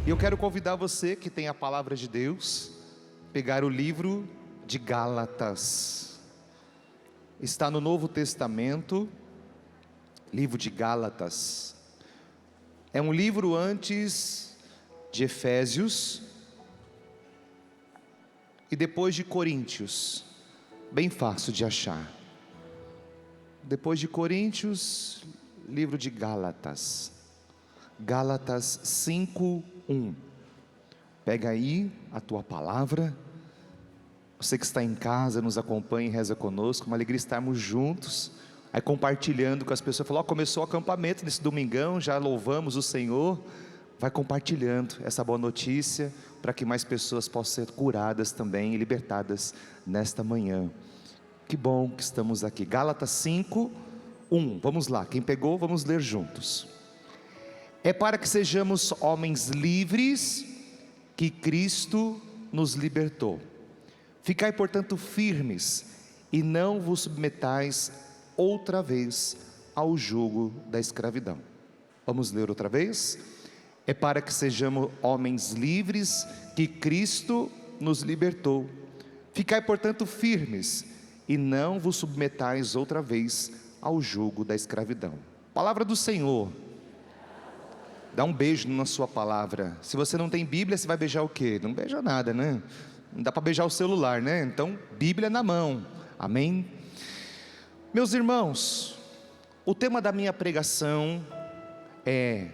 E eu quero convidar você que tem a palavra de Deus, pegar o livro de Gálatas. Está no Novo Testamento, livro de Gálatas. É um livro antes de Efésios e depois de Coríntios. Bem fácil de achar. Depois de Coríntios, livro de Gálatas. Gálatas 5:1. Pega aí a tua palavra. Você que está em casa, nos acompanha e reza conosco. Uma alegria estarmos juntos, aí compartilhando com as pessoas. Falou, começou o acampamento nesse domingão, já louvamos o Senhor. Vai compartilhando essa boa notícia, para que mais pessoas possam ser curadas também e libertadas nesta manhã. Que bom que estamos aqui. Gálatas 5:1. Vamos lá, quem pegou, vamos ler juntos. É para que sejamos homens livres que Cristo nos libertou. Ficai, portanto, firmes e não vos submetais outra vez ao jugo da escravidão. Vamos ler outra vez? É para que sejamos homens livres que Cristo nos libertou. Ficai, portanto, firmes e não vos submetais outra vez ao jugo da escravidão. Palavra do Senhor. Dá um beijo na sua palavra. Se você não tem Bíblia, você vai beijar o quê? Não beija nada, né? Não dá para beijar o celular, né? Então, Bíblia na mão. Amém? Meus irmãos, o tema da minha pregação é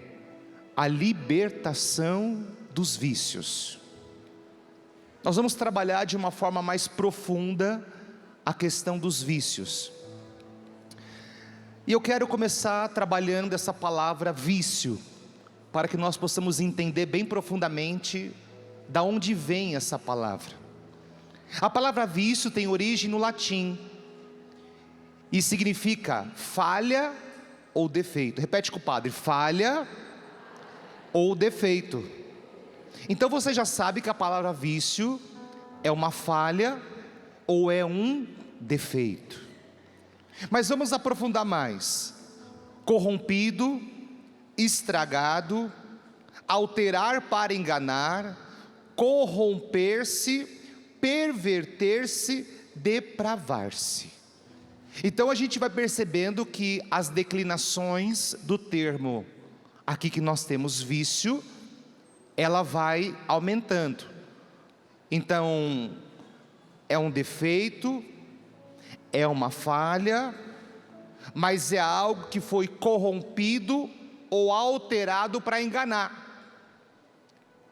a libertação dos vícios. Nós vamos trabalhar de uma forma mais profunda a questão dos vícios. E eu quero começar trabalhando essa palavra vício, para que nós possamos entender bem profundamente da onde vem essa palavra. A palavra vício tem origem no latim e significa falha ou defeito. Repete com o padre: falha ou defeito. Então você já sabe que a palavra vício é uma falha ou é um defeito. Mas vamos aprofundar mais. Corrompido, estragado, alterar para enganar, corromper-se, perverter-se, depravar-se. Então a gente vai percebendo que as declinações do termo aqui que nós temos vício, ela vai aumentando. Então é um defeito, é uma falha, mas é algo que foi corrompido ou alterado para enganar.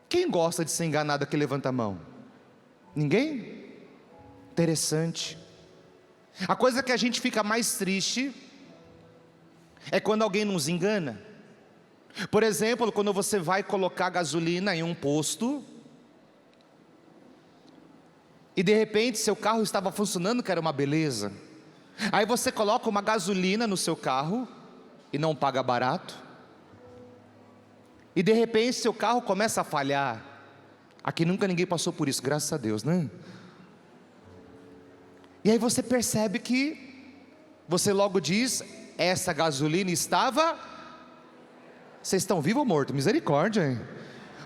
Quem gosta de ser enganado aqui, levanta a mão. Ninguém? Interessante. A coisa que a gente fica mais triste é quando alguém nos engana. Por exemplo, quando você vai colocar gasolina em um posto e de repente seu carro estava funcionando, que era uma beleza. Aí você coloca uma gasolina no seu carro e não paga barato. E de repente seu carro começa a falhar. Aqui nunca ninguém passou por isso, graças a Deus, né? E aí você percebe que você logo diz: essa gasolina estava... Vocês estão vivos ou mortos? Misericórdia, hein?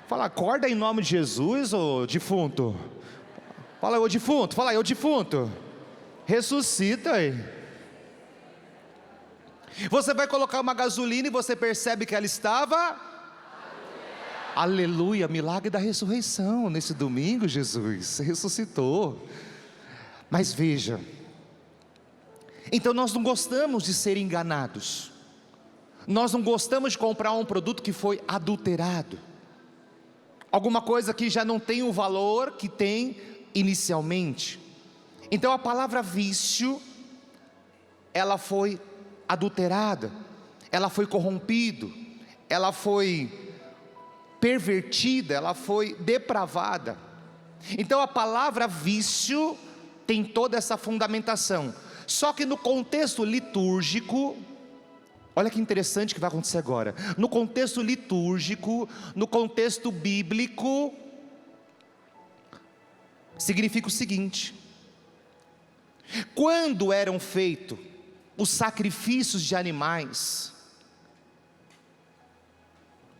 Fala, acorda em nome de Jesus, ô defunto. Fala, ô defunto, fala aí, ô defunto. Ressuscita aí. Você vai colocar uma gasolina e você percebe que ela estava... Aleluia, milagre da ressurreição. Nesse domingo, Jesus ressuscitou. Mas veja, então nós não gostamos de ser enganados. Nós não gostamos de comprar um produto que foi adulterado, alguma coisa que já não tem o valor que tem inicialmente. Então a palavra vício, ela foi adulterada, ela foi corrompida, ela foi pervertida, ela foi depravada. Então a palavra vício tem toda essa fundamentação. Só que no contexto litúrgico, olha que interessante que vai acontecer agora. No contexto litúrgico, no contexto bíblico, significa o seguinte: quando eram feitos os sacrifícios de animais,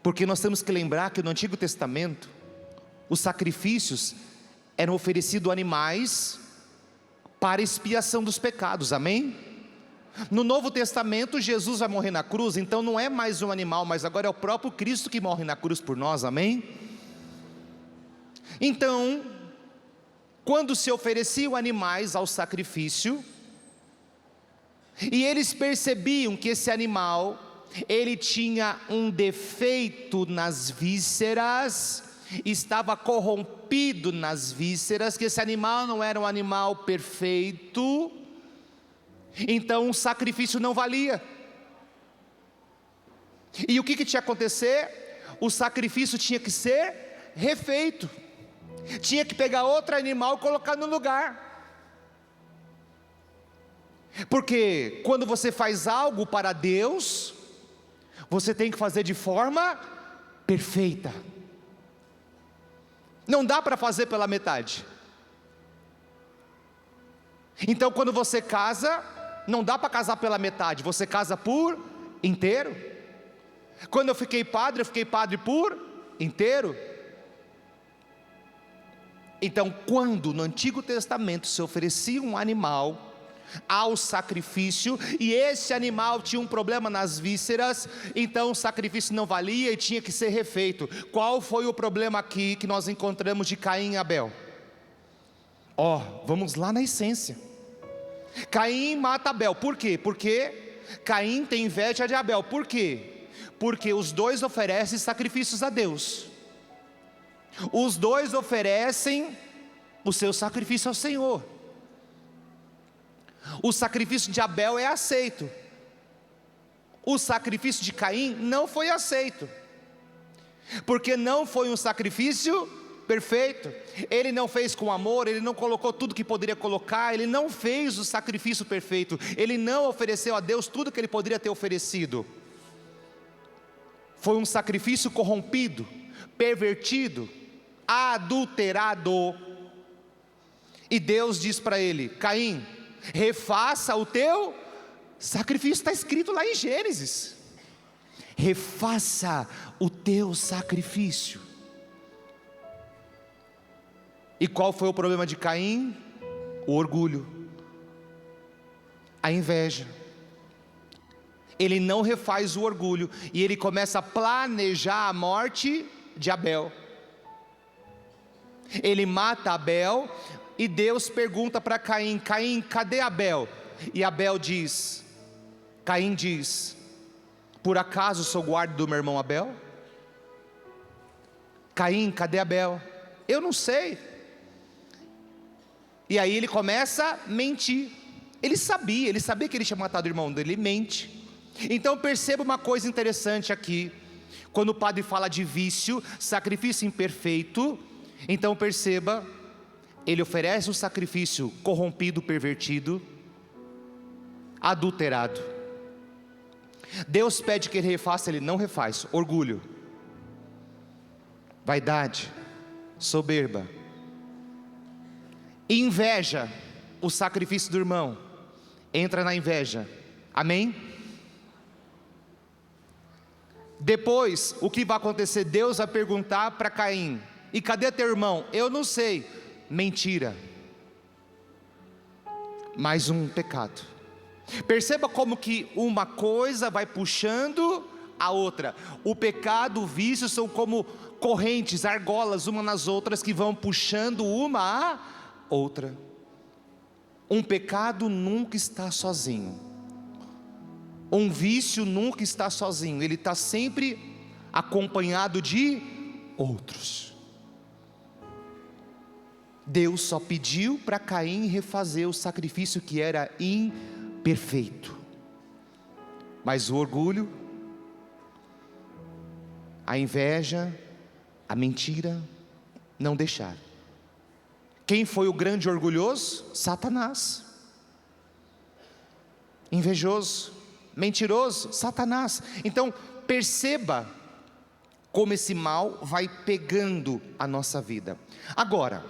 Porque nós temos que lembrar que no Antigo Testamento, os sacrifícios eram oferecidos a animais para expiação dos pecados, amém? No Novo Testamento, Jesus vai morrer na cruz, então não é mais um animal, mas agora é o próprio Cristo que morre na cruz por nós, amém? Então, quando se ofereciam animais ao sacrifício, e eles percebiam que esse animal, ele tinha um defeito nas vísceras, estava corrompido nas vísceras, que esse animal não era um animal perfeito, então o sacrifício não valia. E o que tinha que acontecer? O sacrifício tinha que ser refeito, tinha que pegar outro animal e colocar no lugar. Porque quando você faz algo para Deus, você tem que fazer de forma perfeita. Não dá para fazer pela metade. Então quando você casa, não dá para casar pela metade, você casa por inteiro. Quando eu fiquei padre por inteiro. Então quando no Antigo Testamento se oferecia um animal ao sacrifício, e esse animal tinha um problema nas vísceras, então o sacrifício não valia e tinha que ser refeito. Qual foi o problema aqui que nós encontramos de Caim e Abel? Vamos lá na essência. Caim mata Abel, por quê? Porque Caim tem inveja de Abel, por quê? Porque os dois oferecem sacrifícios a Deus, os dois oferecem o seu sacrifício ao Senhor. O sacrifício de Abel é aceito, o sacrifício de Caim não foi aceito, porque não foi um sacrifício perfeito. Ele não fez com amor, ele não colocou tudo que poderia colocar, ele não fez o sacrifício perfeito, ele não ofereceu a Deus tudo que ele poderia ter oferecido. Foi um sacrifício corrompido, pervertido, adulterado. E Deus diz para ele: Caim, refaça o teu sacrifício. Está escrito lá em Gênesis: refaça o teu sacrifício. E qual foi o problema de Caim? O orgulho, a inveja. Ele não refaz o orgulho, e ele começa a planejar a morte de Abel. Ele mata Abel, e Deus pergunta para Caim: Caim, cadê Abel? E Caim diz: por acaso sou guarda do meu irmão Abel? Caim, cadê Abel? Eu não sei. E aí ele começa a mentir. Ele sabia que ele tinha matado o irmão dele, ele mente. Então perceba uma coisa interessante aqui, quando o padre fala de vício, sacrifício imperfeito, então perceba, ele oferece um sacrifício corrompido, pervertido, adulterado. Deus pede que ele refaça, ele não refaz. Orgulho, vaidade, soberba, inveja. O sacrifício do irmão entra na inveja, amém? Depois, o que vai acontecer? Deus vai perguntar para Caim: e cadê teu irmão? Eu não sei. Mentira. Mais um pecado. Perceba como que uma coisa vai puxando a outra. O pecado, o vício são como correntes, argolas uma nas outras, que vão puxando uma a outra. Um pecado nunca está sozinho. Um vício nunca está sozinho, ele está sempre acompanhado de outros. Deus só pediu para Caim refazer o sacrifício que era imperfeito, mas o orgulho, a inveja, a mentira não deixaram. Quem foi o grande orgulhoso? Satanás. Invejoso, mentiroso, Satanás. Então perceba como esse mal vai pegando a nossa vida. Agora,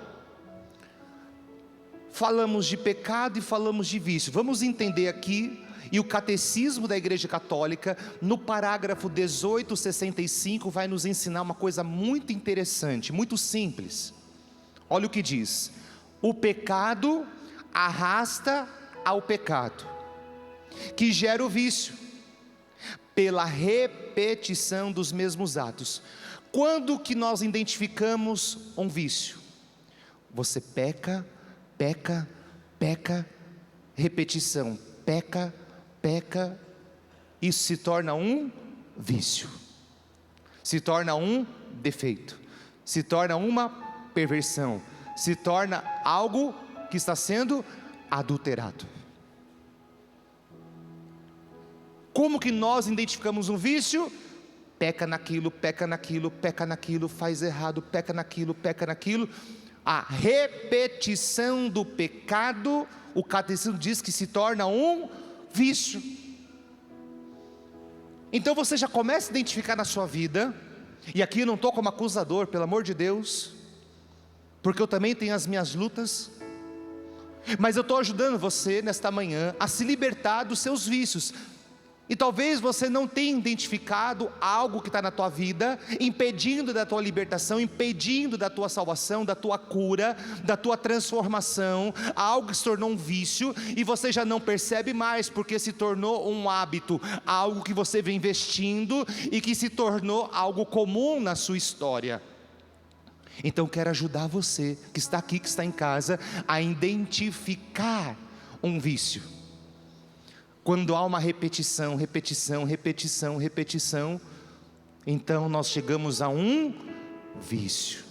falamos de pecado e falamos de vício. Vamos entender aqui E o Catecismo da Igreja Católica, no parágrafo 1865, vai nos ensinar uma coisa muito interessante, muito simples. Olha o que diz: o pecado arrasta ao pecado, que gera o vício, pela repetição dos mesmos atos. Quando que nós identificamos um vício? Você peca, peca, peca, repetição, peca, peca, isso se torna um vício, se torna um defeito, se torna uma perversão, se torna algo que está sendo adulterado. Como que nós identificamos um vício? Peca naquilo, peca naquilo, peca naquilo, faz errado, peca naquilo, peca naquilo. A repetição do pecado, o Catecismo diz que se torna um vício. Então você já começa a identificar na sua vida, e aqui eu não estou como acusador, pelo amor de Deus, porque eu também tenho as minhas lutas, mas eu estou ajudando você nesta manhã a se libertar dos seus vícios. E talvez você não tenha identificado algo que está na tua vida, impedindo da tua libertação, impedindo da tua salvação, da tua cura, da tua transformação, algo que se tornou um vício, e você já não percebe mais, porque se tornou um hábito, algo que você vem investindo, e que se tornou algo comum na sua história. Então quero ajudar você, que está aqui, que está em casa, a identificar um vício. Quando há uma repetição, repetição, repetição, repetição, então nós chegamos a um vício.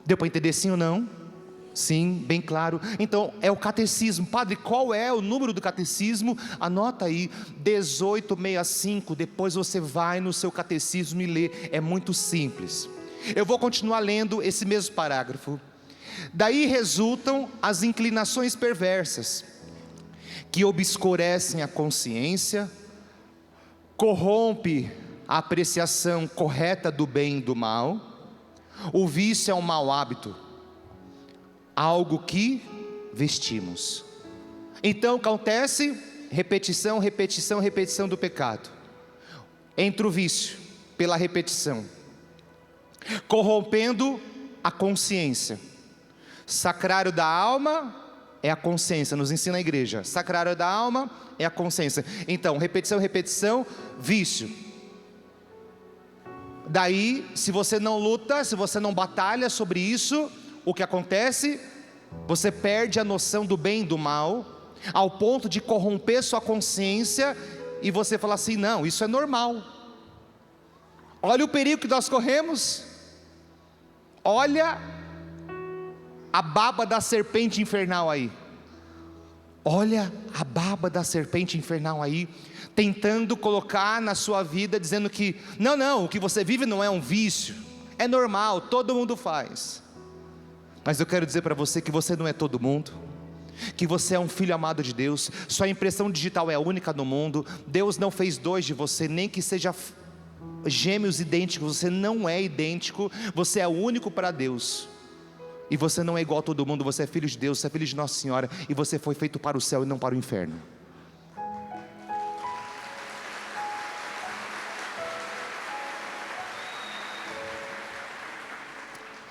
Deu para entender sim ou não? Sim, bem claro. Então é o Catecismo. Padre, qual é o número do Catecismo? Anota aí, 1865, depois você vai no seu Catecismo e lê, é muito simples. Eu vou continuar lendo esse mesmo parágrafo. Daí resultam as inclinações perversas, que obscurecem a consciência, corrompe a apreciação correta do bem e do mal. O vício é um mau hábito, algo que vestimos. Então acontece repetição, repetição, repetição do pecado. Entra o vício pela repetição, corrompendo a consciência. Sacrário da alma é a consciência, nos ensina a igreja. Sacrário da alma é a consciência. Então, repetição, repetição, vício. Daí, se você não luta, se você não batalha sobre isso, o que acontece? Você perde a noção do bem e do mal, ao ponto de corromper sua consciência, e você fala assim: não, isso é normal. Olha o perigo que nós corremos. Olha a baba da serpente infernal aí. Olha a baba da serpente infernal aí, tentando colocar na sua vida, dizendo que não, o que você vive não é um vício, é normal, todo mundo faz. Mas eu quero dizer para você que você não é todo mundo, que você é um filho amado de Deus. Sua impressão digital é única no mundo. Deus não fez dois de você, nem que seja gêmeos idênticos. Você não é idêntico, você é único para Deus. E você não é igual a todo mundo, você é filho de Deus, você é filho de Nossa Senhora, e você foi feito para o céu e não para o inferno.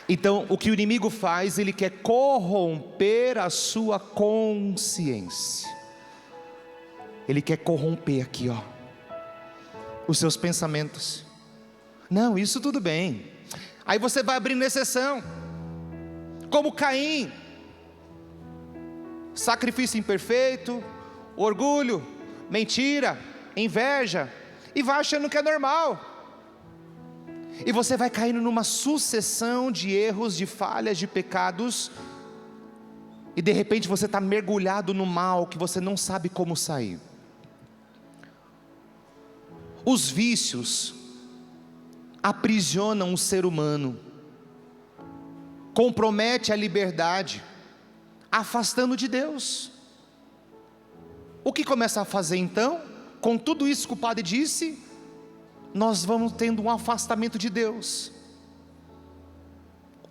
Então, o que o inimigo faz, ele quer corromper a sua consciência. Ele quer corromper aqui, ó, os seus pensamentos. Não, isso tudo bem. Aí você vai abrindo exceção, como Caim, sacrifício imperfeito, orgulho, mentira, inveja, e vai achando que é normal. E você vai caindo numa sucessão de erros, de falhas, de pecados, e de repente você está mergulhado no mal que você não sabe como sair. Os vícios aprisionam o ser humano, compromete a liberdade, afastando de Deus. O que começa a fazer então? Com tudo isso que o padre disse, nós vamos tendo um afastamento de Deus.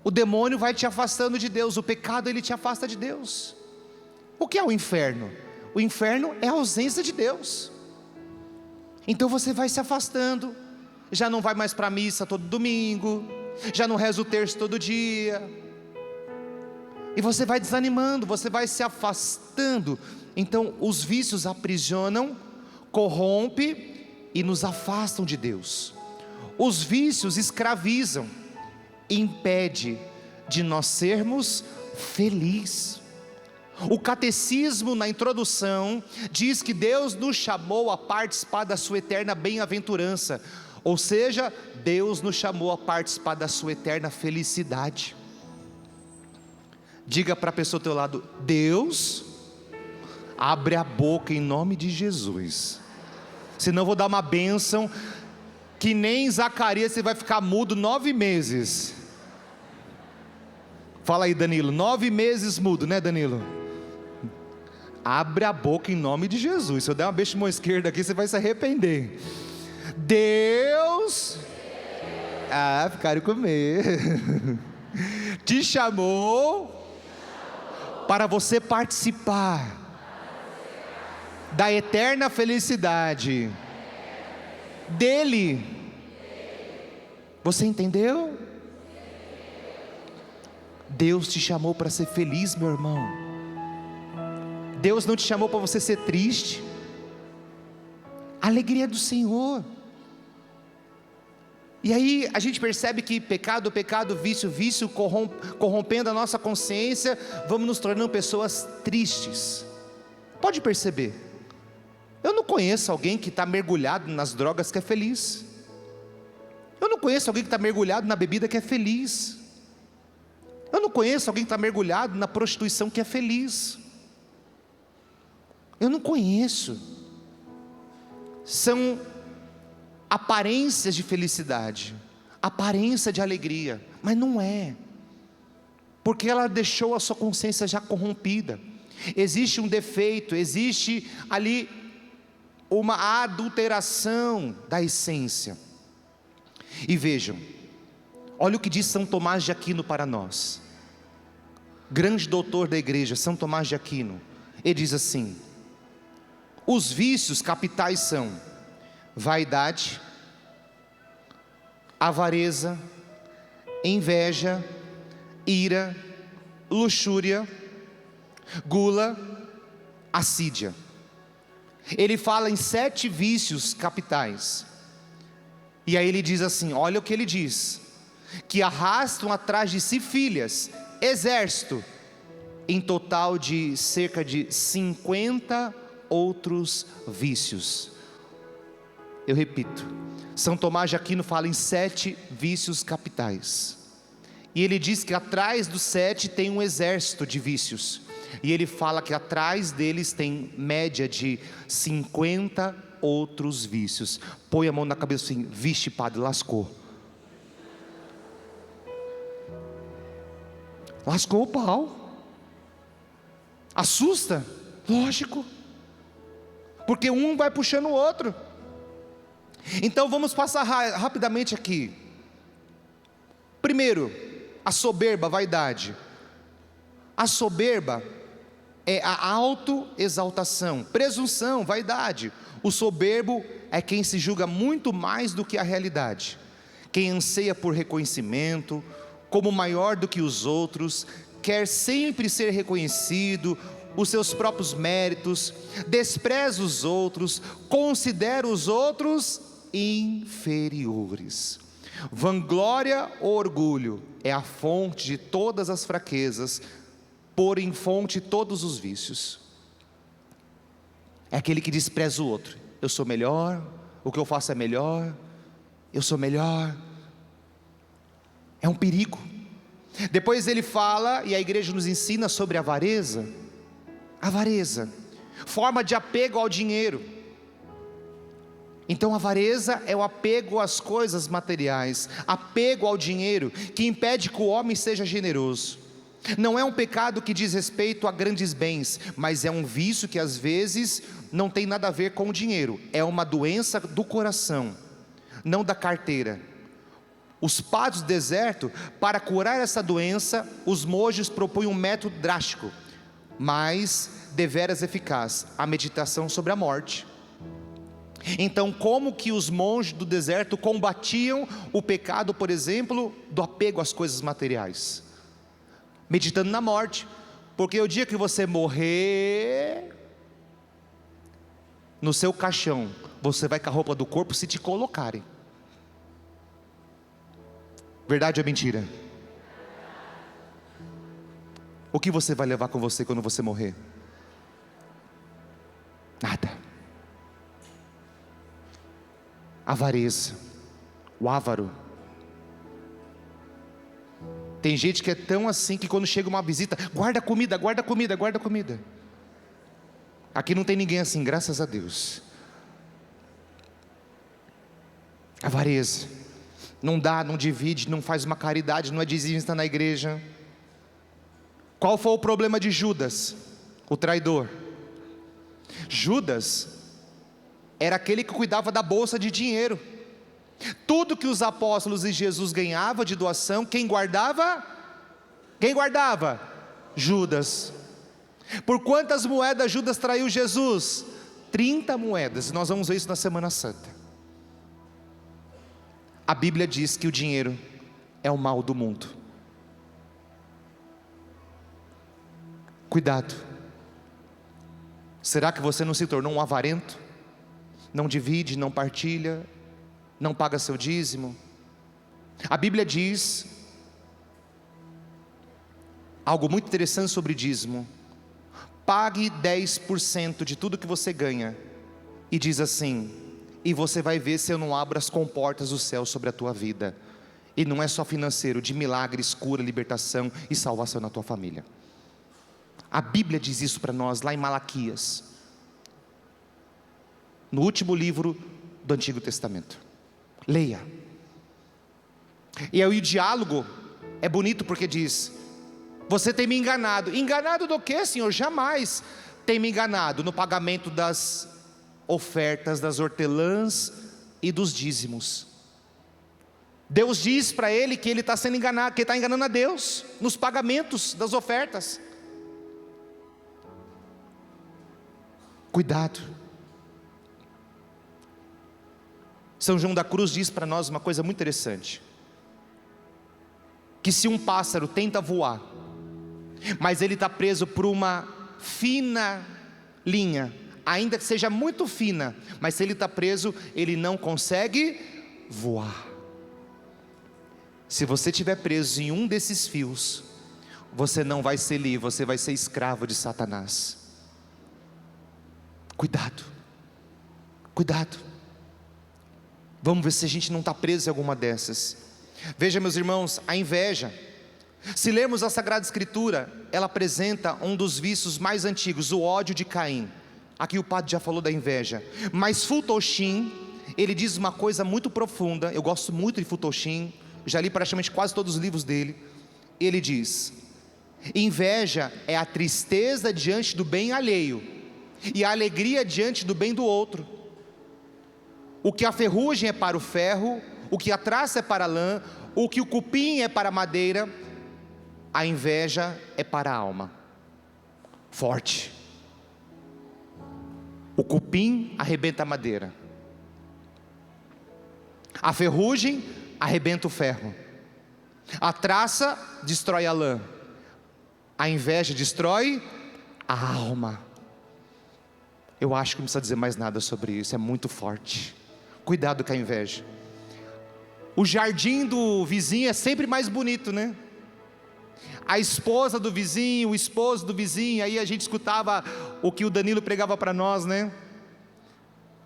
O demônio vai te afastando de Deus, o pecado ele te afasta de Deus. O que é o inferno? O inferno é a ausência de Deus. Então você vai se afastando, já não vai mais para a missa todo domingo, já não reza o terço todo dia, e você vai desanimando, você vai se afastando. Então os vícios aprisionam, corrompem e nos afastam de Deus. Os vícios escravizam, impede de nós sermos felizes. O catecismo, na introdução, diz que Deus nos chamou a participar da sua eterna bem-aventurança, ou seja, Deus nos chamou a participar da sua eterna felicidade. Diga para a pessoa ao teu lado: Deus, abre a boca em nome de Jesus, senão eu vou dar uma bênção, que nem Zacarias, você vai ficar mudo 9 meses. Fala aí, Danilo, 9 meses mudo, né, Danilo? Abre a boca em nome de Jesus. Se eu der uma beijo de mão esquerda aqui, você vai se arrepender. Deus, ficaram com medo. Te chamou para você participar da eterna felicidade dele. Você entendeu? Deus te chamou para ser feliz, meu irmão. Deus não te chamou para você ser triste. A alegria é do Senhor. E aí a gente percebe que pecado, vício, corrompendo a nossa consciência, vamos nos tornando pessoas tristes. Pode perceber, eu não conheço alguém que está mergulhado nas drogas que é feliz. Eu não conheço alguém que está mergulhado na bebida que é feliz. Eu não conheço alguém que está mergulhado na prostituição que é feliz. Eu não conheço. São aparências de felicidade, aparência de alegria, mas não é, porque ela deixou a sua consciência já corrompida. Existe um defeito, existe ali uma adulteração da essência. E vejam, olha o que diz São Tomás de Aquino para nós, grande doutor da igreja, São Tomás de Aquino. Ele diz assim: os vícios capitais são vaidade, avareza, inveja, ira, luxúria, gula, assídia. Ele fala em 7 vícios capitais. E aí ele diz assim, olha o que ele diz: que arrastam atrás de si filhas, exército, em total de cerca de 50 outros vícios. Eu repito, São Tomás de Aquino fala em 7 vícios capitais, e ele diz que atrás dos 7 tem um exército de vícios, e ele fala que atrás deles tem média de 50 outros vícios. Põe a mão na cabeça assim: vixe, padre, lascou. Lascou o pau. Assusta? Lógico, porque um vai puxando o outro. Então vamos passar rapidamente aqui. Primeiro, a soberba, a vaidade. A soberba é a autoexaltação, presunção, vaidade. O soberbo é quem se julga muito mais do que a realidade, quem anseia por reconhecimento, como maior do que os outros, quer sempre ser reconhecido, os seus próprios méritos, despreza os outros, considera os outros inferiores. Vanglória ou orgulho é a fonte de todas as fraquezas, por em fonte todos os vícios. É aquele que despreza o outro. Eu sou melhor, o que eu faço é melhor, eu sou melhor. É um perigo. Depois ele fala, e a igreja nos ensina sobre a avareza. Avareza, forma de apego ao dinheiro. Então a avareza é o apego às coisas materiais, apego ao dinheiro, que impede que o homem seja generoso. Não é um pecado que diz respeito a grandes bens, mas é um vício que às vezes não tem nada a ver com o dinheiro. É uma doença do coração, não da carteira. Os padres do deserto, para curar essa doença, os monges propõem um método drástico, mas deveras eficaz a meditação sobre a morte. Então, como que os monges do deserto combatiam o pecado, por exemplo, do apego às coisas materiais? Meditando na morte, porque o dia que você morrer, no seu caixão, você vai com a roupa do corpo se te colocarem. Verdade ou mentira? O que você vai levar com você quando você morrer? Nada. Avareza, o avaro. Tem gente que é tão assim que quando chega uma visita, guarda comida, guarda comida, guarda comida. Aqui não tem ninguém assim, graças a Deus. Avareza, não dá, não divide, não faz uma caridade, não é dizimista na igreja. Qual foi o problema de Judas, o traidor? Judas era aquele que cuidava da bolsa de dinheiro. Tudo que os apóstolos e Jesus ganhavam de doação, quem guardava? Quem guardava? Judas. Por quantas moedas Judas traiu Jesus? 30 moedas, nós vamos ver isso na Semana Santa. A Bíblia diz que o dinheiro é o mal do mundo. Cuidado. Será que você não se tornou um avarento? Não divide, não partilha, não paga seu dízimo? A Bíblia diz algo muito interessante sobre dízimo. Pague 10% de tudo que você ganha. E diz assim: e você vai ver se eu não abro as comportas do céu sobre a tua vida. E não é só financeiro, de milagres, cura, libertação e salvação na tua família. A Bíblia diz isso para nós lá em Malaquias, no último livro do Antigo Testamento. Leia. E aí o diálogo é bonito porque diz: você tem me enganado. Enganado do que, Senhor? Jamais. Tem me enganado no pagamento das ofertas, das hortelãs e dos dízimos. Deus diz para ele que ele está sendo enganado, que ele está enganando a Deus nos pagamentos das ofertas. Cuidado. São João da Cruz diz para nós uma coisa muito interessante: que se um pássaro tenta voar, mas ele está preso por uma fina linha, ainda que seja muito fina, mas se ele está preso, ele não consegue voar. Se você estiver preso em um desses fios, você não vai ser livre, você vai ser escravo de Satanás. Cuidado, cuidado. Vamos ver se a gente não está preso em alguma dessas. Veja, meus irmãos, a inveja. Se lermos a Sagrada Escritura, ela apresenta um dos vícios mais antigos, o ódio de Caim. Aqui o padre já falou da inveja. Mas Futoshim, ele diz uma coisa muito profunda. Eu gosto muito de Futoshim, já li praticamente quase todos os livros dele. Ele diz: inveja é a tristeza diante do bem alheio, e a alegria diante do bem do outro. O que a ferrugem é para o ferro, o que a traça é para a lã, o que o cupim é para a madeira, a inveja é para a alma. Forte. O cupim arrebenta a madeira, a ferrugem arrebenta o ferro, a traça destrói a lã, a inveja destrói a alma. Eu acho que não precisa dizer mais nada sobre isso, é muito forte. Cuidado com a inveja. O jardim do vizinho é sempre mais bonito, né? A esposa do vizinho, o esposo do vizinho. Aí a gente escutava o que o Danilo pregava para nós, né?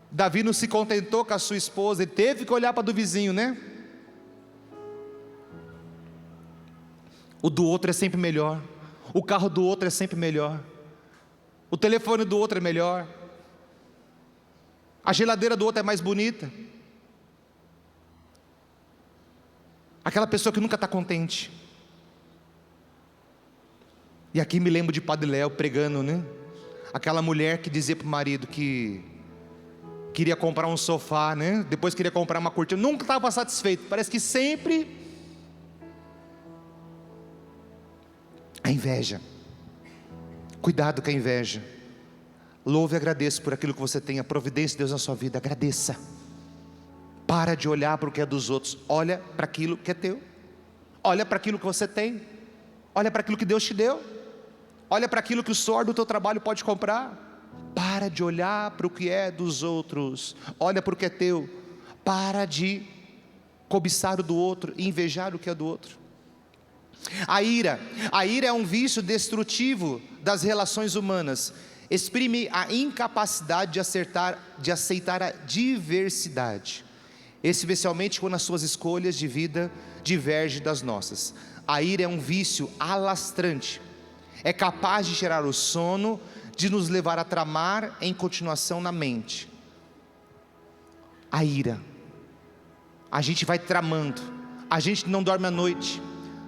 Davi não se contentou com a sua esposa, ele teve que olhar para a do vizinho, né? O do outro é sempre melhor, o carro do outro é sempre melhor, o telefone do outro é melhor, a geladeira do outro é mais bonita. Aquela pessoa que nunca está contente. E aqui me lembro de Padre Léo pregando, né? Aquela mulher que dizia para o marido que queria comprar um sofá, né? Depois queria comprar uma cortina, nunca estava satisfeito. Parece que sempre a inveja. Cuidado com a inveja. Louve e agradeça por aquilo que você tem, a providência de Deus na sua vida, agradeça. Para de olhar para o que é dos outros, olha para aquilo que é teu. Olha para aquilo que você tem, olha para aquilo que Deus te deu, olha para aquilo que o suor do teu trabalho pode comprar. Para de olhar para o que é dos outros, olha para o que é teu. Para de cobiçar o do outro e invejar o que é do outro. A ira é um vício destrutivo das relações humanas. Exprime a incapacidade de aceitar a diversidade, especialmente quando as suas escolhas de vida divergem das nossas. A ira é um vício alastrante, é capaz de tirar o sono, de nos levar a tramar em continuação na mente. A ira, a gente vai tramando, a gente não dorme à noite,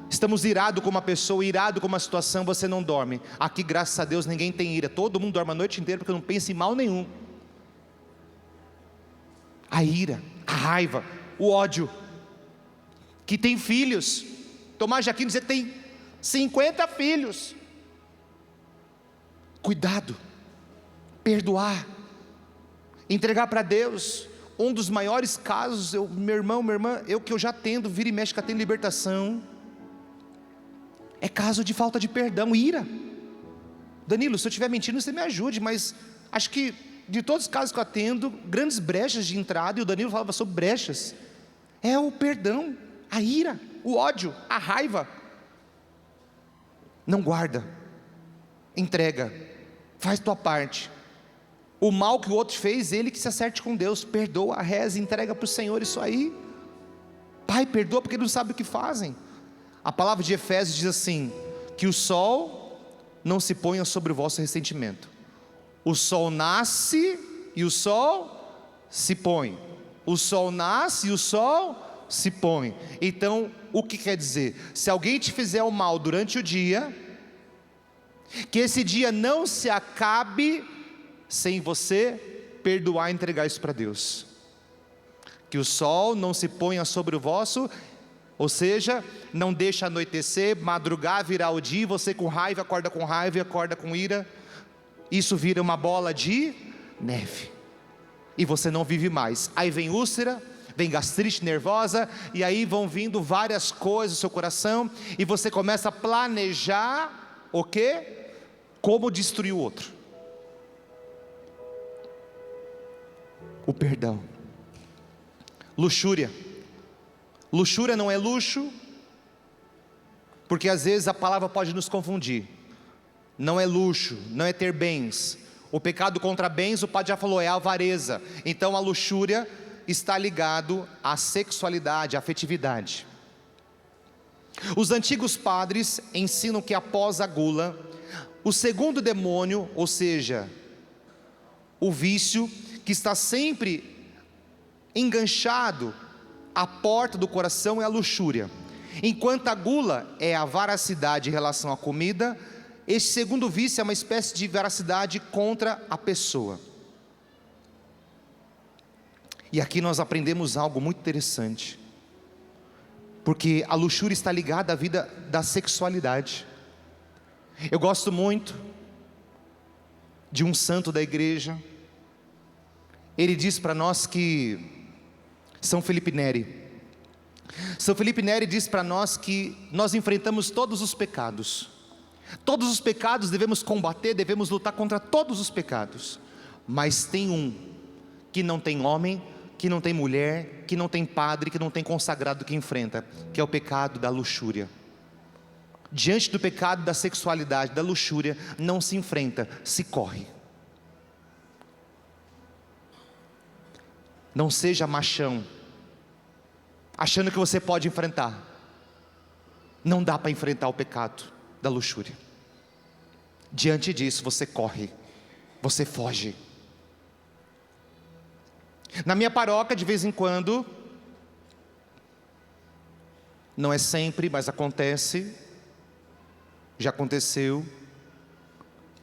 estamos irados com uma pessoa, irado com uma situação, você não dorme. Aqui, graças a Deus, ninguém tem ira, todo mundo dorme a noite inteira porque não pensa em mal nenhum. A ira, a raiva, o ódio. Que tem filhos, Tomás de Aquino dizia que tem 50 filhos. Cuidado, perdoar, entregar para Deus. Um dos maiores casos, meu irmão, minha irmã, que eu já atendo, vira e mexe que atendo libertação, é caso de falta de perdão, ira. Danilo, se eu estiver mentindo, você me ajude, mas acho que de todos os casos que eu atendo, grandes brechas de entrada, e o Danilo falava sobre brechas, é o perdão, a ira, o ódio, a raiva. Não guarda, entrega, faz tua parte. O mal que o outro fez, ele que se acerte com Deus, perdoa, reza, entrega para o Senhor isso aí. Pai, perdoa porque não sabe o que fazem. A palavra de Efésios diz assim, que o sol não se ponha sobre o vosso ressentimento. O sol nasce e o sol se põe. O sol nasce e o sol se põe. Então, o que quer dizer? Se alguém te fizer o mal durante o dia, que esse dia não se acabe sem você perdoar e entregar isso para Deus. Que o sol não se ponha sobre o vosso, ou seja, não deixa anoitecer, madrugar, virar o dia, você com raiva e acorda com ira, isso vira uma bola de neve, e você não vive mais. Aí vem úlcera, vem gastrite nervosa, e aí vão vindo várias coisas no seu coração, e você começa a planejar, o quê? Como destruir o outro. O perdão. Luxúria. Luxúria não é luxo, porque às vezes a palavra pode nos confundir. Não é luxo, não é ter bens. O pecado contra bens, o padre já falou, é avareza. Então a luxúria está ligado à sexualidade, à afetividade. Os antigos padres ensinam que após a gula, o segundo demônio, ou seja, o vício que está sempre enganchado à porta do coração, é a luxúria. Enquanto a gula é a veracidade em relação à comida, esse segundo vício é uma espécie de veracidade contra a pessoa. E aqui nós aprendemos algo muito interessante, porque a luxúria está ligada à vida da sexualidade. Eu gosto muito de um santo da igreja. Ele diz para nós que São Felipe Neri diz para nós que nós enfrentamos todos os pecados. Todos os pecados devemos combater, devemos lutar contra todos os pecados. Mas tem um que não tem homem, que não tem mulher, que não tem padre, que não tem consagrado que enfrenta, que é o pecado da luxúria. Diante do pecado da sexualidade, da luxúria, não se enfrenta, se corre. Não seja machão, achando que você pode enfrentar. Não dá para enfrentar o pecado da luxúria. Diante disso você corre, você foge. Na minha paróquia, de vez em quando, não é sempre, mas acontece, já aconteceu,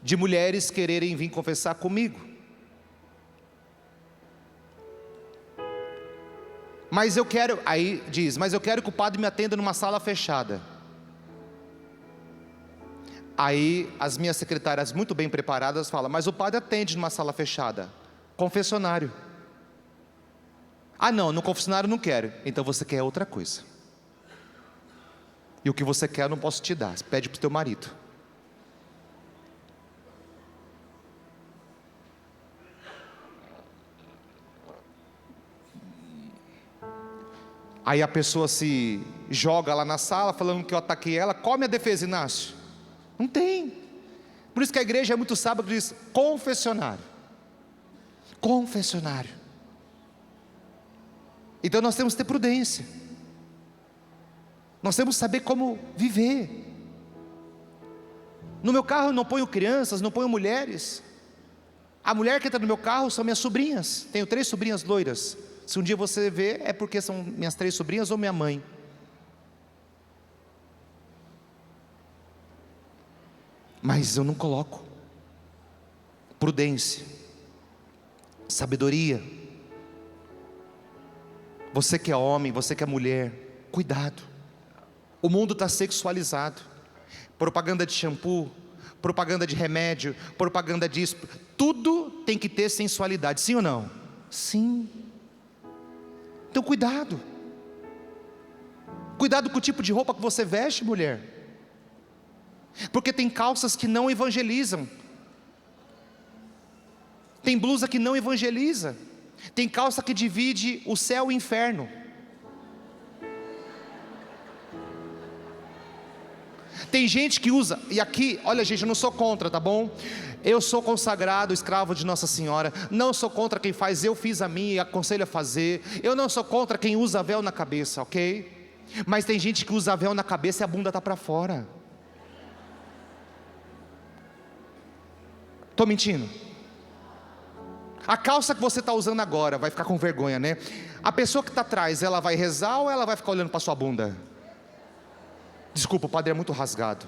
de mulheres quererem vir confessar comigo. Mas eu quero, aí diz, mas eu quero que o padre me atenda numa sala fechada. Aí as minhas secretárias muito bem preparadas falam: mas o padre atende numa sala fechada. Confessionário. Ah não, no confessionário não quero. Então você quer outra coisa. E o que você quer eu não posso te dar. Pede para o teu marido. Aí a pessoa se joga lá na sala, falando que eu ataquei ela. Qual a minha defesa, Inácio? Não tem. Por isso que a igreja é muito sábia, diz confessionário. Confessionário. Então nós temos que ter prudência. Nós temos que saber como viver. No meu carro eu não ponho crianças, não ponho mulheres. A mulher que entra no meu carro são minhas sobrinhas. Tenho 3 sobrinhas loiras. Se um dia você vê, é porque são minhas 3 sobrinhas ou minha mãe. Mas eu não coloco. Prudência, sabedoria. Você que é homem, você que é mulher, cuidado. O mundo está sexualizado. Propaganda de shampoo, propaganda de remédio, propaganda disso. Tudo tem que ter sensualidade, sim ou não? Sim. Então cuidado. Cuidado com o tipo de roupa que você veste, mulher. Porque tem calças que não evangelizam. Tem blusa que não evangeliza. Tem calça que divide o céu e o inferno. Tem gente que usa, e aqui, olha gente, eu não sou contra, tá bom? Eu sou consagrado, escravo de Nossa Senhora. Não sou contra quem faz, eu fiz a minha e aconselho a fazer. Eu não sou contra quem usa véu na cabeça, ok? Mas tem gente que usa véu na cabeça e a bunda está para fora. Estou mentindo? A calça que você está usando agora, vai ficar com vergonha, né? A pessoa que está atrás, ela vai rezar ou ela vai ficar olhando para sua bunda? Desculpa, o padre é muito rasgado.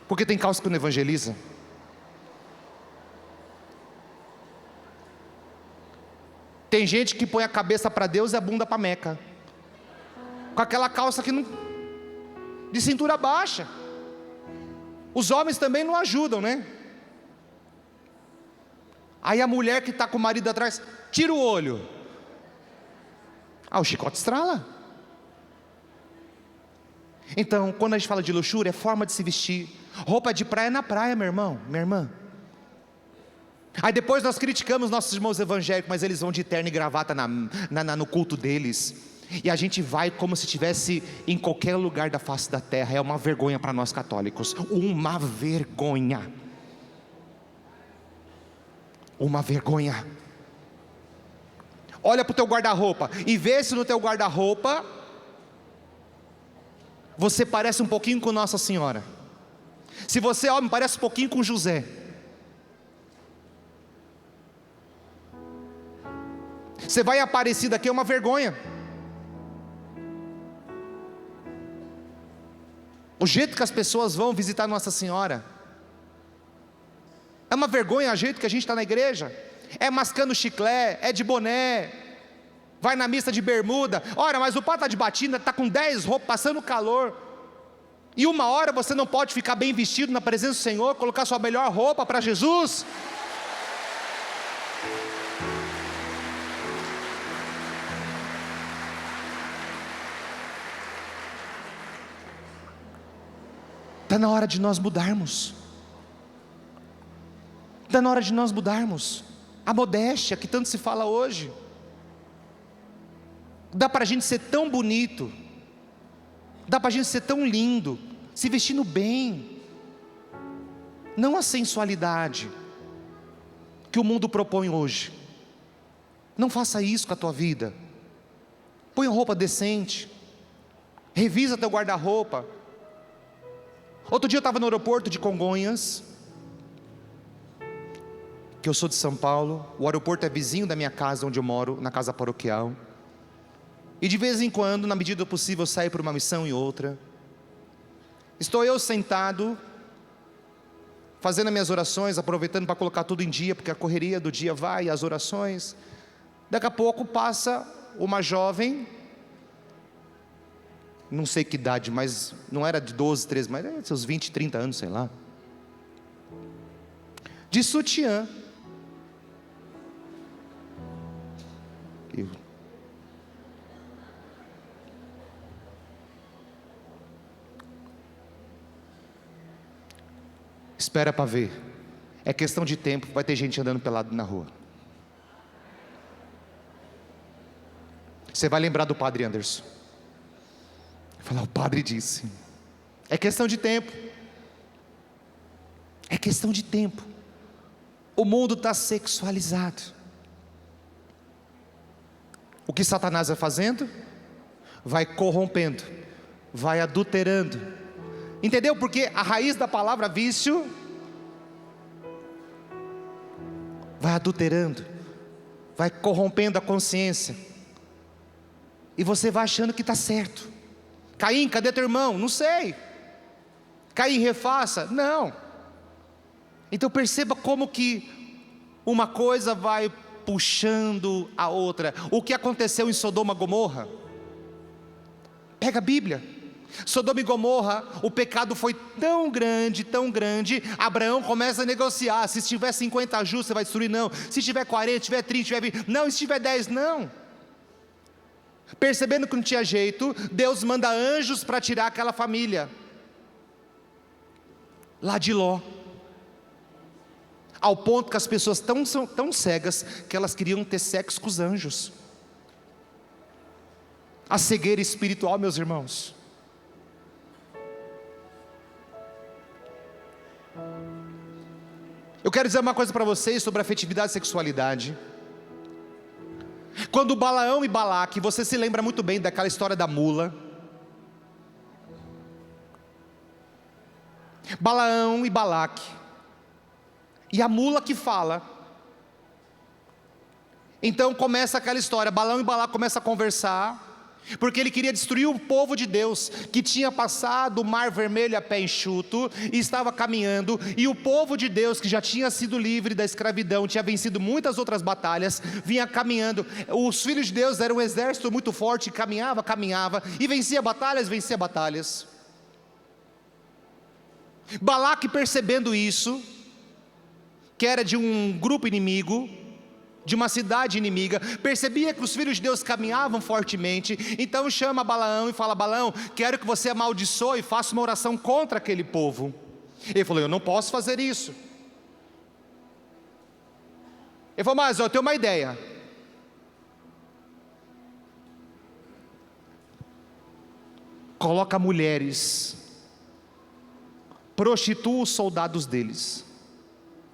Porque tem calça que não evangeliza. Tem gente que põe a cabeça para Deus e a bunda para Meca. Com aquela calça que não, de cintura baixa. Os homens também não ajudam, né? Aí a mulher que está com o marido atrás, tira o olho. Ah, o chicote estrala. Então, quando a gente fala de luxúria, é forma de se vestir. Roupa de praia é na praia, meu irmão, minha irmã. Aí depois nós criticamos nossos irmãos evangélicos, mas eles vão de terno e gravata no culto deles. E a gente vai como se estivesse em qualquer lugar da face da terra. É uma vergonha para nós católicos. Uma vergonha. Uma vergonha. Olha para o teu guarda-roupa e vê se no teu guarda-roupa você parece um pouquinho com Nossa Senhora. Se você é homem, parece um pouquinho com José. Você vai aparecer daqui, é uma vergonha. O jeito que as pessoas vão visitar Nossa Senhora é uma vergonha. O jeito que a gente está na igreja é mascando chiclete, é de boné, vai na missa de bermuda. Ora, mas o padre está de batina, está com 10 roupas, passando calor. E uma hora você não pode ficar bem vestido na presença do Senhor, colocar sua melhor roupa para Jesus. Está na hora de nós mudarmos. Está na hora de nós mudarmos. A modéstia que tanto se fala hoje. Dá para a gente ser tão bonito. Dá para a gente ser tão lindo. Se vestindo bem. Não a sensualidade que o mundo propõe hoje. Não faça isso com a tua vida. Põe uma roupa decente. Revisa teu guarda-roupa. Outro dia eu estava no aeroporto de Congonhas, que eu sou de São Paulo. O aeroporto é vizinho da minha casa, onde eu moro, na casa paroquial. E de vez em quando, na medida do possível, eu saio para uma missão e outra. Estou eu sentado, fazendo as minhas orações, aproveitando para colocar tudo em dia, porque a correria do dia vai, as orações. Daqui a pouco passa uma jovem, não sei que idade, mas não era de 12, 13, mas era seus 20, 30 anos, sei lá, de sutiã. Espera para ver, é questão de tempo, vai ter gente andando pelado na rua. Você vai lembrar do padre Anderson, falar, o padre disse. É questão de tempo. É questão de tempo. O mundo está sexualizado. O que Satanás vai fazendo? Vai corrompendo, vai adulterando. Entendeu? Porque a raiz da palavra vício vai adulterando, vai corrompendo a consciência, e você vai achando que está certo. Caim, cadê teu irmão? Não sei. Caim, refaça? Não. Então perceba como que uma coisa vai puxando a outra. O que aconteceu em Sodoma e Gomorra? Pega a Bíblia. Sodoma e Gomorra, o pecado foi tão grande, Abraão começa a negociar. Se tiver 50 justos, você vai destruir? Não. Se tiver 40, se tiver 30, se tiver 20, não. Se tiver 10, não. Percebendo que não tinha jeito, Deus manda anjos para tirar aquela família lá de Ló, ao ponto que as pessoas são tão cegas, que elas queriam ter sexo com os anjos. A cegueira espiritual, meus irmãos. Eu quero dizer uma coisa para vocês sobre afetividade e sexualidade. Quando Balaão e Balaque, você se lembra muito bem daquela história da mula. Balaão e Balaque, e a mula que fala. Então começa aquela história, Balaão e Balaque começam a conversar, porque ele queria destruir o povo de Deus, que tinha passado o mar vermelho a pé enxuto, e estava caminhando, e o povo de Deus, que já tinha sido livre da escravidão, tinha vencido muitas outras batalhas, vinha caminhando. Os filhos de Deus eram um exército muito forte, caminhava, e vencia batalhas. Balaque, percebendo isso, que era de um grupo inimigo, de uma cidade inimiga, percebia que os filhos de Deus caminhavam fortemente, então chama Balaão e fala: Balaão, quero que você amaldiçoe e faça uma oração contra aquele povo. Ele falou: eu não posso fazer isso. Ele falou: mas eu tenho uma ideia. Coloca mulheres, prostitua os soldados deles,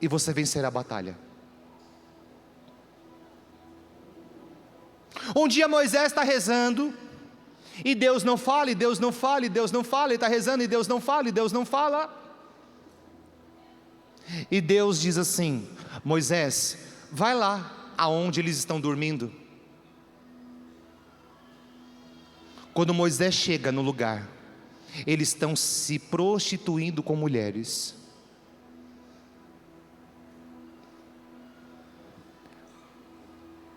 e você vencerá a batalha. Um dia Moisés está rezando, e Deus não fala, ele está rezando, e Deus não fala, e Deus diz assim: Moisés, vai lá aonde eles estão dormindo. Quando Moisés chega no lugar, eles estão se prostituindo com mulheres.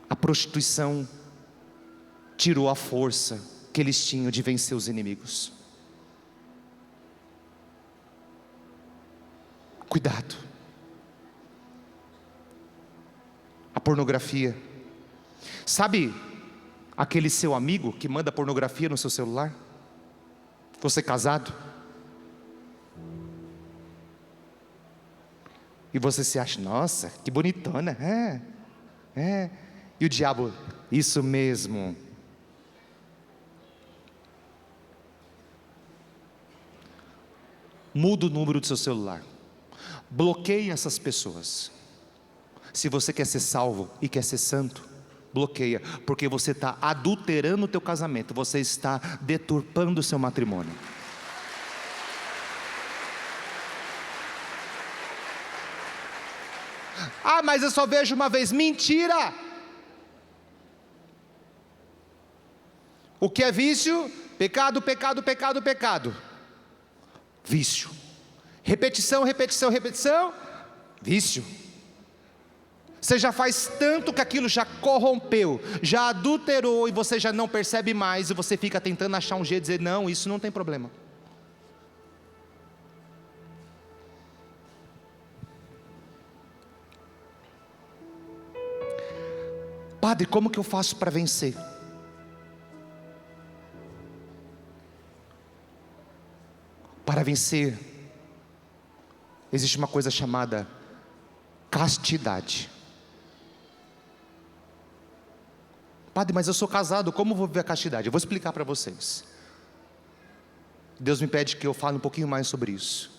A prostituição tirou a força que eles tinham de vencer os inimigos. Cuidado. A pornografia. Sabe aquele seu amigo que manda pornografia no seu celular? Você casado? E você se acha: nossa, que bonitona. E o diabo: isso mesmo. Muda o número do seu celular. Bloqueie essas pessoas. Se você quer ser salvo e quer ser santo, bloqueia, porque você está adulterando o teu casamento, você está deturpando o seu matrimônio. Ah, mas eu só vejo uma vez. Mentira! O que é vício? Pecado. Vício. Repetição. Vício. Você já faz tanto que aquilo já corrompeu, já adulterou, e você já não percebe mais, e você fica tentando achar um jeito de dizer, não, isso não tem problema. Padre, como que eu faço para vencer? Para vencer, existe uma coisa chamada castidade. Padre, mas eu sou casado, como vou viver a castidade? Eu vou explicar para vocês. Deus me pede que eu fale um pouquinho mais sobre isso.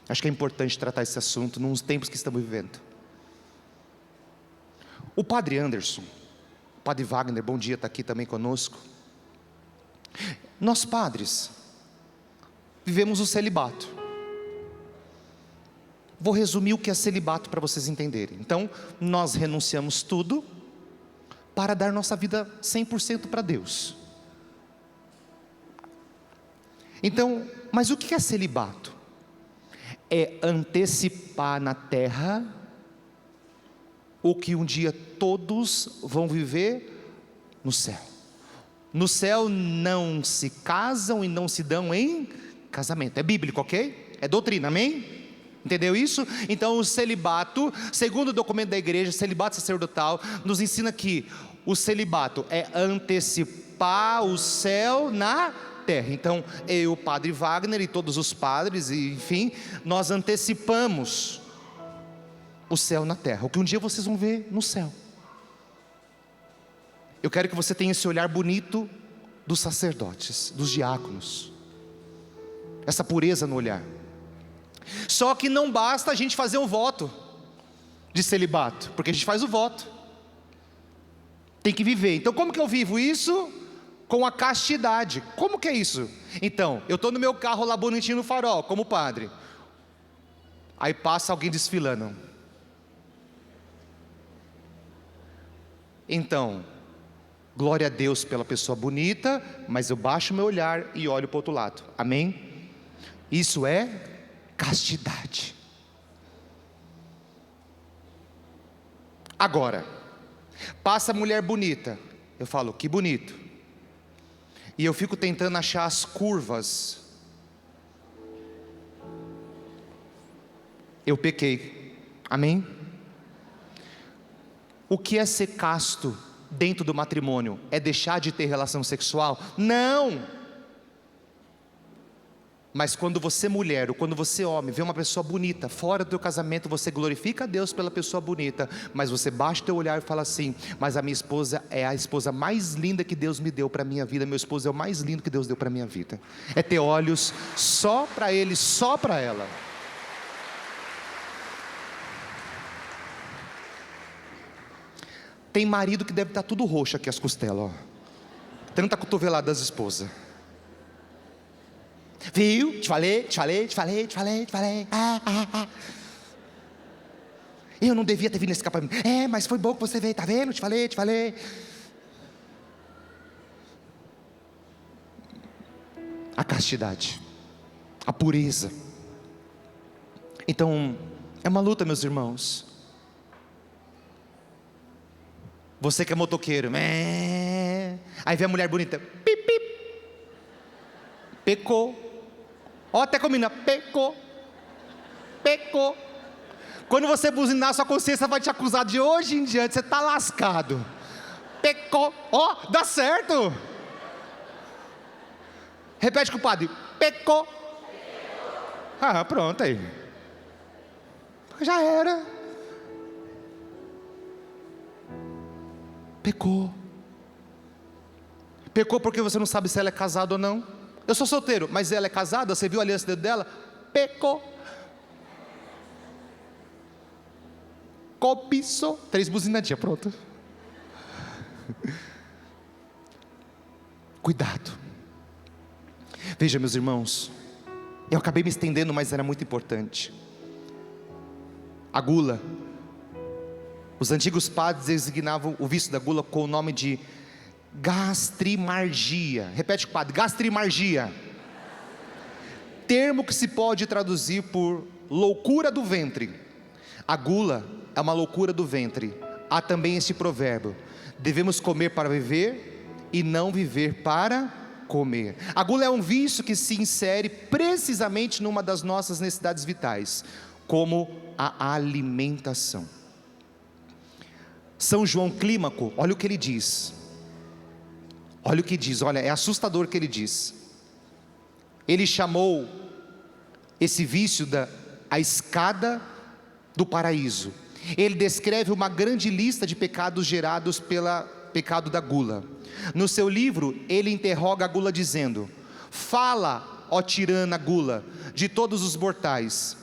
Acho que é importante tratar esse assunto nos tempos que estamos vivendo. O Padre Anderson, o Padre Wagner, bom dia, está aqui também conosco. Nós padres vivemos o celibato. Vou resumir o que é celibato para vocês entenderem. Então, nós renunciamos tudo para dar nossa vida 100% para Deus. Então, mas o que é celibato? É antecipar na terra o que um dia todos vão viver no céu. No céu não se casam e não se dão em casamento. É bíblico, ok? É doutrina, amém? Entendeu isso? Então o celibato, segundo o documento da igreja, celibato sacerdotal, nos ensina que o celibato é antecipar o céu na terra. Então eu, Padre Wagner e todos os padres, enfim, nós antecipamos o céu na terra, o que um dia vocês vão ver no céu. Eu quero que você tenha esse olhar bonito dos sacerdotes, dos diáconos, essa pureza no olhar. Só que não basta a gente fazer um voto de celibato, porque a gente faz o voto, tem que viver. Então como que eu vivo isso? Com a castidade. Como que é isso? Então, eu estou no meu carro lá bonitinho no farol, como padre, aí passa alguém desfilando. Então, glória a Deus pela pessoa bonita, mas eu baixo meu olhar e olho para o outro lado, amém? Isso é castidade. Agora, passa a mulher bonita, eu falo, que bonito, e eu fico tentando achar as curvas, eu pequei, amém? O que é ser casto dentro do matrimônio? É deixar de ter relação sexual? Não! Mas quando você mulher, ou quando você homem, vê uma pessoa bonita, fora do teu casamento, você glorifica a Deus pela pessoa bonita, mas você baixa o teu olhar e fala assim, mas a minha esposa é a esposa mais linda que Deus me deu para a minha vida, meu esposo é o mais lindo que Deus deu para a minha vida. É ter olhos só para ele, só para ela. Tem marido que deve estar tudo roxo aqui as costelas, ó. Tanta cotovelada das esposas. Viu? Te falei. Eu não devia ter vindo nesse acampamento. Mas foi bom que você veio, tá vendo? Te falei. A castidade, a pureza. Então, é uma luta, meus irmãos. Você que é motoqueiro, aí vem a mulher bonita, pip, pip, pecou. Ó, até combina, pecou. Quando você buzinar, sua consciência vai te acusar de hoje em diante, você está lascado. Pecou, ó, dá certo. Repete com o padre, pecou. Ah, pronto aí. Já era. Pecou porque você não sabe se ela é casada ou não. Eu sou solteiro, mas ela é casada, você viu a aliança dela? Pecou. Cobiçou. 3 buzinadinhas, pronto. Cuidado. Veja, meus irmãos, eu acabei me estendendo, mas era muito importante. A gula. Os antigos padres designavam o vício da gula com o nome de gastrimargia. Repete, padre, gastrimargia. Termo que se pode traduzir por loucura do ventre. A gula é uma loucura do ventre. Há também este provérbio: devemos comer para viver e não viver para comer. A gula é um vício que se insere precisamente numa das nossas necessidades vitais, como a alimentação. São João Clímaco, olha o que ele diz. Olha o que diz, olha, é assustador o que ele diz. Ele chamou esse vício a escada do paraíso. Ele descreve uma grande lista de pecados gerados pelo pecado da gula. No seu livro, ele interroga a gula dizendo: fala, ó tirana gula, de todos os mortais.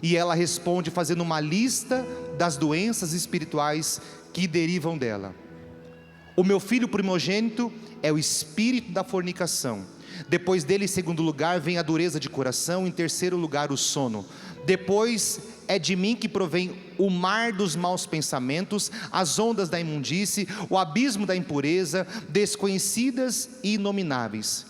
E ela responde fazendo uma lista das doenças espirituais que derivam dela. O meu filho primogênito é o espírito da fornicação. Depois dele, em segundo lugar, vem a dureza de coração. Em terceiro lugar, o sono. Depois é de mim que provém o mar dos maus pensamentos, as ondas da imundície, o abismo da impureza, desconhecidas e inomináveis.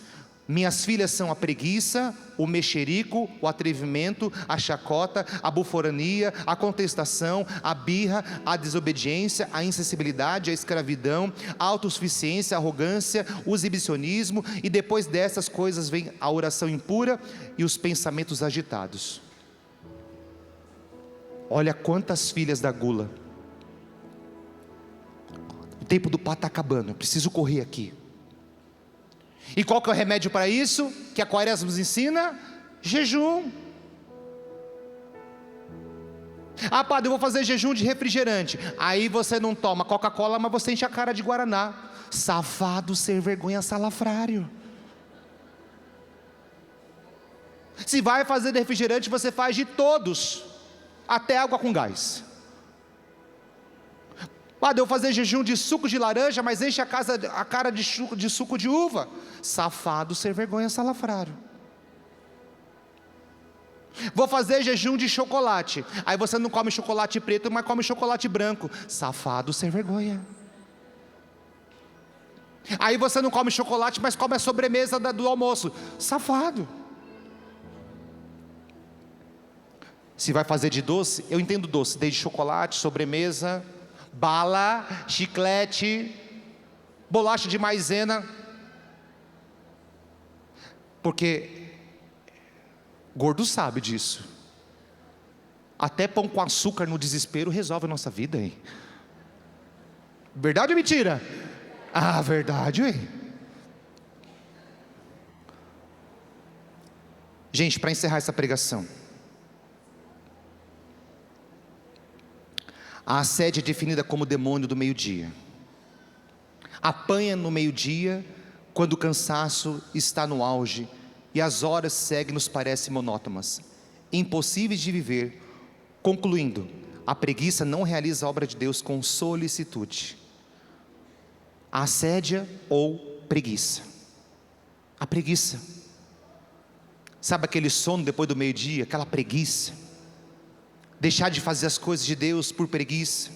Minhas filhas são a preguiça, o mexerico, o atrevimento, a chacota, a buforania, a contestação, a birra, a desobediência, a insensibilidade, a escravidão, a autossuficiência, a arrogância, o exibicionismo, e depois dessas coisas vem a oração impura e os pensamentos agitados. Olha quantas filhas da gula. O tempo do pá está acabando, eu preciso correr aqui. E qual que é o remédio para isso? Que a Quaresma nos ensina? Jejum. Ah, padre, eu vou fazer jejum de refrigerante. Aí você não toma Coca-Cola, mas você enche a cara de Guaraná. Safado, sem vergonha, salafrário. Se vai fazer de refrigerante, você faz de todos, até água com gás. Padre, eu vou fazer jejum de suco de laranja, mas enche a cara de suco de uva. Safado, sem vergonha, salafrário. Vou fazer jejum de chocolate. Aí você não come chocolate preto, mas come chocolate branco. Safado, sem vergonha. Aí você não come chocolate, mas come a sobremesa do almoço. Safado. Se vai fazer de doce, eu entendo doce, desde chocolate, sobremesa, bala, chiclete, bolacha de maisena, porque gordo sabe disso. Até pão com açúcar no desespero resolve a nossa vida, hein? Verdade ou mentira? Ah, verdade, hein? Gente, para encerrar essa pregação, a assédia é definida como o demônio do meio-dia. Apanha no meio-dia, quando o cansaço está no auge e as horas seguem nos parecem monótonas, impossíveis de viver. Concluindo, a preguiça não realiza a obra de Deus com solicitude. A assédia ou preguiça. A preguiça. Sabe aquele sono depois do meio-dia, aquela preguiça? Deixar de fazer as coisas de Deus por preguiça.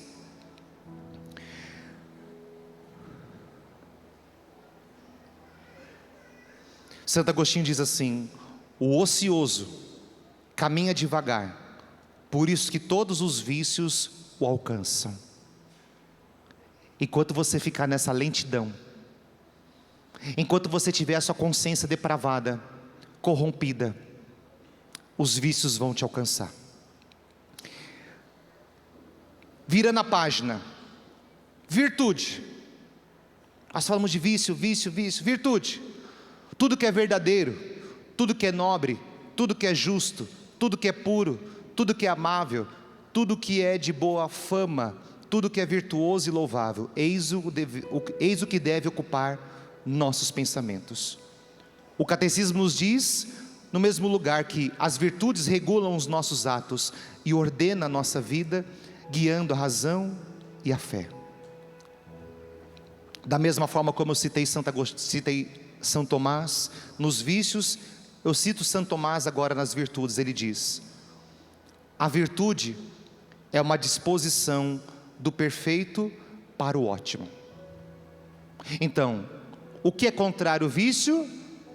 Santo Agostinho diz assim: o ocioso caminha devagar, por isso que todos os vícios o alcançam. Enquanto você ficar nessa lentidão, enquanto você tiver a sua consciência depravada, corrompida, os vícios vão te alcançar. Virando a página, virtude. Nós falamos de vício, virtude. Tudo que é verdadeiro, tudo que é nobre, tudo que é justo, tudo que é puro, tudo que é amável, tudo que é de boa fama, tudo que é virtuoso e louvável, eis o que deve ocupar nossos pensamentos. O catecismo nos diz, no mesmo lugar, que as virtudes regulam os nossos atos e ordena a nossa vida, guiando a razão e a fé. Da mesma forma como eu citei São Tomás nos vícios, eu cito Santo Tomás agora nas virtudes. Ele diz: a virtude é uma disposição do perfeito para o ótimo. Então, o que é contrário ao vício?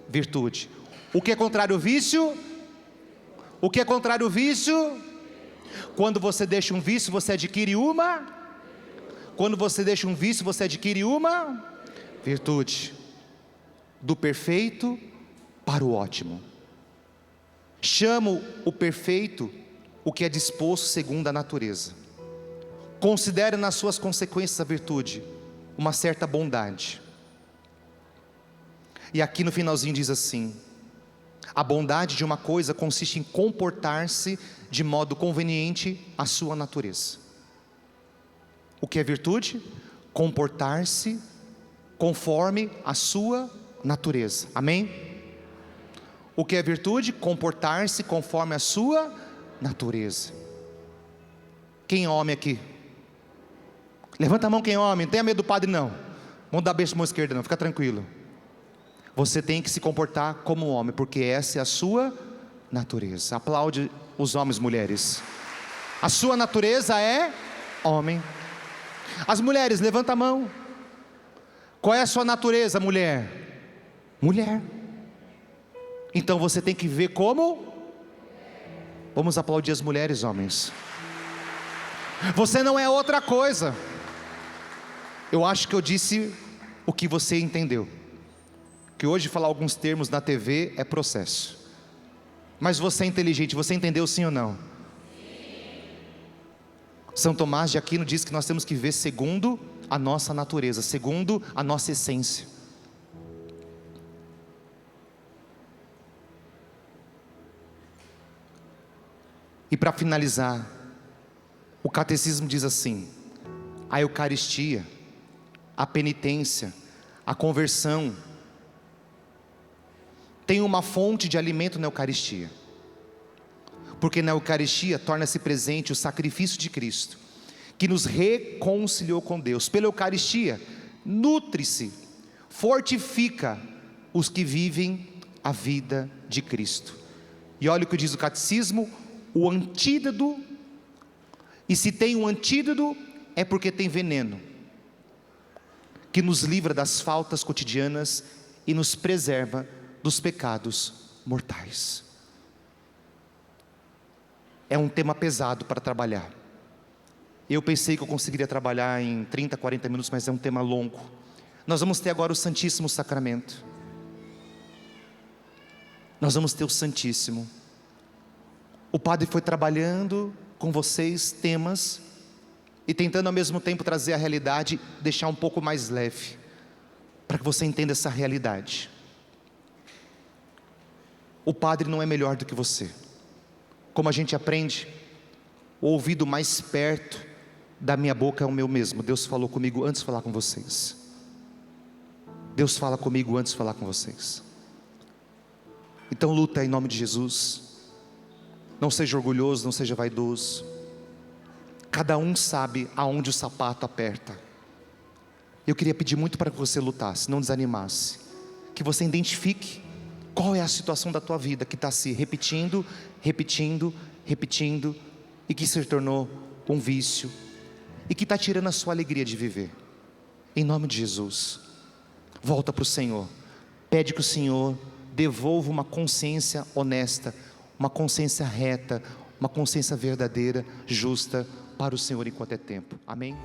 Virtude. O que é contrário ao vício? O que é contrário ao vício? Quando você deixa um vício, você adquire uma. Quando você deixa um vício, você adquire uma virtude. Do perfeito para o ótimo. Chamo o perfeito o que é disposto segundo a natureza. Considere nas suas consequências a virtude, uma certa bondade. E aqui no finalzinho diz assim: a bondade de uma coisa consiste em comportar-se de modo conveniente à sua natureza. O que é virtude? Comportar-se conforme a sua natureza. Amém? O que é virtude? Comportar-se conforme a sua natureza. Quem é homem aqui? Levanta a mão quem é homem, não tenha medo do padre não. Vamos dar beijo na mão esquerda não, fica tranquilo. Você tem que se comportar como homem, porque essa é a sua natureza. Aplaude os homens, mulheres. A sua natureza é homem. As mulheres, levanta a mão. Qual é a sua natureza, mulher? Mulher. Então você tem que ver como. Vamos aplaudir as mulheres, homens. Você não é outra coisa. Eu acho que eu disse o que você entendeu. Que hoje falar alguns termos na TV é processo. Mas você é inteligente, você entendeu sim ou não? São Tomás de Aquino diz que nós temos que ver segundo a nossa natureza, segundo a nossa essência. E para finalizar, o catecismo diz assim: a Eucaristia, a penitência, a conversão, tem uma fonte de alimento na Eucaristia, porque na Eucaristia torna-se presente o sacrifício de Cristo, que nos reconciliou com Deus. Pela Eucaristia, nutre-se, fortifica os que vivem a vida de Cristo. E olha o que diz o catecismo: o antídoto, e se tem um antídoto, é porque tem veneno, que nos livra das faltas cotidianas e nos preserva dos pecados mortais. É um tema pesado para trabalhar. Eu pensei que eu conseguiria trabalhar em 30, 40 minutos, mas é um tema longo. Nós vamos ter agora o Santíssimo Sacramento. Nós vamos ter o Santíssimo. O padre foi trabalhando com vocês temas e tentando ao mesmo tempo trazer a realidade, deixar um pouco mais leve, para que você entenda essa realidade. O padre não é melhor do que você. Como a gente aprende, o ouvido mais perto da minha boca é o meu mesmo. Deus falou comigo antes de falar com vocês. Deus fala comigo antes de falar com vocês. Então luta em nome de Jesus. Não seja orgulhoso, não seja vaidoso. Cada um sabe aonde o sapato aperta. Eu queria pedir muito para que você lutasse, não desanimasse. Que você identifique qual é a situação da tua vida que está se repetindo, e que se tornou um vício, e que está tirando a sua alegria de viver. Em nome de Jesus, volta para o Senhor. Pede que o Senhor devolva uma consciência honesta, uma consciência reta, uma consciência verdadeira, justa, para o Senhor enquanto é tempo. Amém?